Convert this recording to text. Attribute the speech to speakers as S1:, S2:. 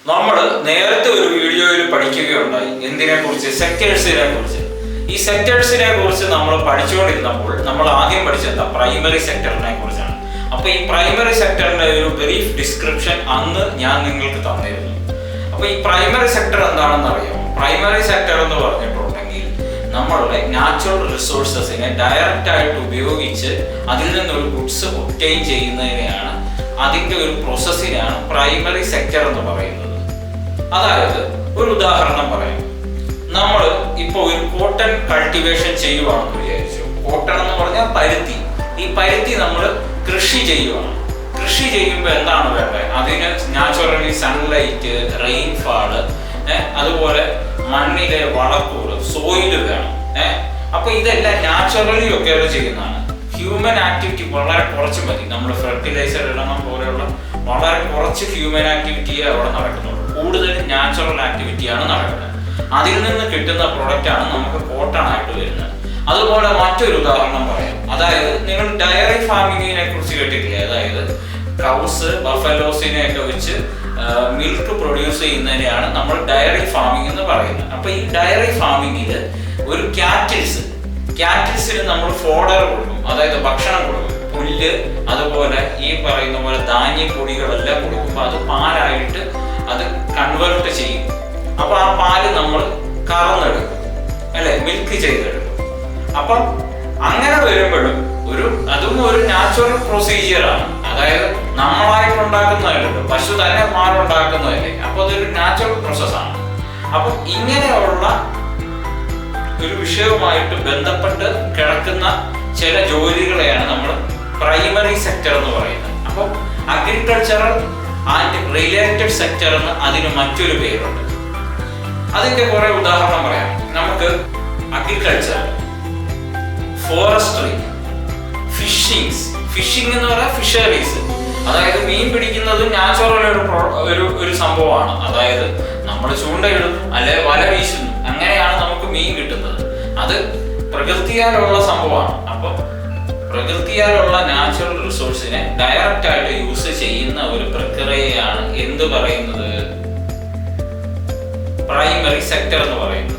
S1: നമ്മൾ നേരത്തെ ഒരു വീഡിയോയിൽ പഠിക്കുകയുണ്ടായി എന്തിനെ കുറിച്ച്, സെക്ടേഴ്സിനെ കുറിച്ച്. ഈ സെക്ടേഴ്സിനെ കുറിച്ച് നമ്മൾ പഠിച്ചുകൊണ്ടിരുന്നപ്പോൾ നമ്മൾ ആദ്യം പഠിച്ചത് പ്രൈമറി സെക്ടറിനെ കുറിച്ചാണ്. അപ്പൊ ഈ പ്രൈമറി സെക്ടറിന്റെ ഒരു ബ്രീഫ് ഡിസ്ക്രിപ്ഷൻ അന്ന് ഞാൻ നിങ്ങൾക്ക് തന്നിരുന്നു. അപ്പൊ ഈ പ്രൈമറി സെക്ടർ എന്താണെന്ന് അറിയാമോ? പ്രൈമറി സെക്ടർ എന്ന് പറഞ്ഞിട്ടുണ്ടെങ്കിൽ നമ്മളുടെ നാച്ചുറൽ റിസോഴ്സസിനെ ഡയറക്റ്റ് ആയിട്ട് ഉപയോഗിച്ച് അതിൽ നിന്നൊരു ഗുഡ്സ് ഒബ്റ്റെയിൻ ചെയ്യുന്നതിനെയാണ്, അതിന്റെ ഒരു പ്രോസസ്സിനാണ് പ്രൈമറി സെക്ടർ എന്ന് പറയുന്നത്. അതായത് ഒരു ഉദാഹരണം പറയാം. നമ്മൾ ഇപ്പോൾ ഒരു കോട്ടൺ കൾട്ടിവേഷൻ ചെയ്യുവാണെന്ന് വിചാരിച്ചു. കോട്ടൺ എന്ന് പറഞ്ഞാൽ പരുത്തി. ഈ പരുത്തി നമ്മൾ കൃഷി ചെയ്യുവാണ്. കൃഷി ചെയ്യുമ്പോൾ എന്താണ് വേണ്ടത്? അതിന് നാച്ചുറലി സൺലൈറ്റ്, റെയിൻഫാള്, അതുപോലെ മണ്ണിലെ വളക്കൂറ്, സോയില് വേണം. അപ്പൊ ഇതെല്ലാം നാച്ചുറലി ഒക്കെ അവർ ചെയ്യുന്നതാണ്. ഹ്യൂമൻ ആക്ടിവിറ്റി വളരെ കുറച്ച് മതി. നമ്മൾ ഫെർട്ടിലൈസർ ഇടണം പോലെയുള്ള വളരെ കുറച്ച് ഹ്യൂമൻ ആക്ടിവിറ്റിയെ അവിടെ നടക്കുന്നുള്ളൂ. കൂടുതൽ നാച്ചുറൽ ആക്ടിവിറ്റിയാണ് നടക്കുന്നത്. അതിൽ നിന്ന് കിട്ടുന്ന പ്രൊഡക്റ്റാണ് നമുക്ക് കോട്ടൺ ആയിട്ട് വരുന്നത്. അതുപോലെ മറ്റൊരു ഉദാഹരണം പറയാം. അതായത് നിങ്ങൾ ഡയറി ഫാമിങ്ങിനെ കുറിച്ച് കേട്ടിട്ടില്ലേ? അതായത് കൗസ്, ബഫലോസിനെ ഒക്കെ വെച്ച് മിൽക്ക് പ്രൊഡ്യൂസ് ചെയ്യുന്നതിനെയാണ് നമ്മൾ ഡയറി ഫാമിംഗ് എന്ന് പറയുന്നത്. അപ്പൊ ഈ ഡയറി ഫാമിങ്ങിൽ ഒരു ക്യാറ്റിൽസിന് നമ്മൾ ഫോഡർ കൊടുക്കും, അതായത് ഭക്ഷണം കൊടുക്കും, പുല്ല്, അതുപോലെ ഈ പറയുന്ന പോലെ ധാന്യപ്പൊടികളെല്ലാം കൊടുക്കുമ്പോൾ അത് പാലായിട്ട് അത് കൺവേർട്ട് ചെയ്യും. അപ്പൊ ആ പാല് നമ്മൾ കറന്നെടുക്കും, അല്ലെ, മിൽക്ക് ചെയ്തെടുക്കും. അപ്പം അങ്ങനെ വരുമ്പോഴും അതും ഒരു നാച്ചുറൽ പ്രൊസീജിയറാണ്. അതായത് നമ്മളായിട്ട് ഉണ്ടാക്കുന്നതല്ലല്ലോ, പശു തന്നെ പാലുണ്ടാക്കുന്നതല്ലേ. അപ്പൊ അതൊരു നാച്ചുറൽ പ്രോസസ്സാണ്. അപ്പൊ ഇങ്ങനെയുള്ള ഒരു വിഷയവുമായിട്ട് ബന്ധപ്പെട്ട് കിടക്കുന്ന ചില ജോലികളെയാണ് നമ്മൾ പ്രൈമറി സെക്ടർ എന്ന് പറയുന്നത്. അപ്പം അഗ്രികൾച്ചറൽ ആൻഡ് റിലേറ്റഡ് സെക്ടർ എന്ന് അതിന് മറ്റൊരു പേരുണ്ട്. അതിന്റെ കുറെ ഉദാഹരണം പറയാം. നമുക്ക് അഗ്രികൾച്ചർ, ഫോറസ്ട്രി, ഫിഷിംഗ് എന്ന് പറഞ്ഞാൽ ഫിഷറീസ്, അതായത് മീൻ പിടിക്കുന്നത് നാച്ചുറൽ ഒരു സംഭവമാണ്. അതായത് നമ്മൾ ചൂണ്ടയിടുന്നു, അല്ലെ വല വീശുന്നു, അങ്ങനെയാണ് നമുക്ക് മീൻ കിട്ടുന്നത്. അത് പ്രകൃതിയാലുള്ള സംഭവമാണ്. അപ്പം പ്രകൃതിയാലുള്ള നാച്ചുറൽ റിസോഴ്സിനെ ഡയറക്റ്റ് ആയിട്ട് യൂസ് ചെയ്യുന്ന ഒരു പ്രക്രിയയാണ് എന്ത് പറയുന്നത്? പ്രൈമറി സെക്ടർ എന്ന് പറയുന്നത്.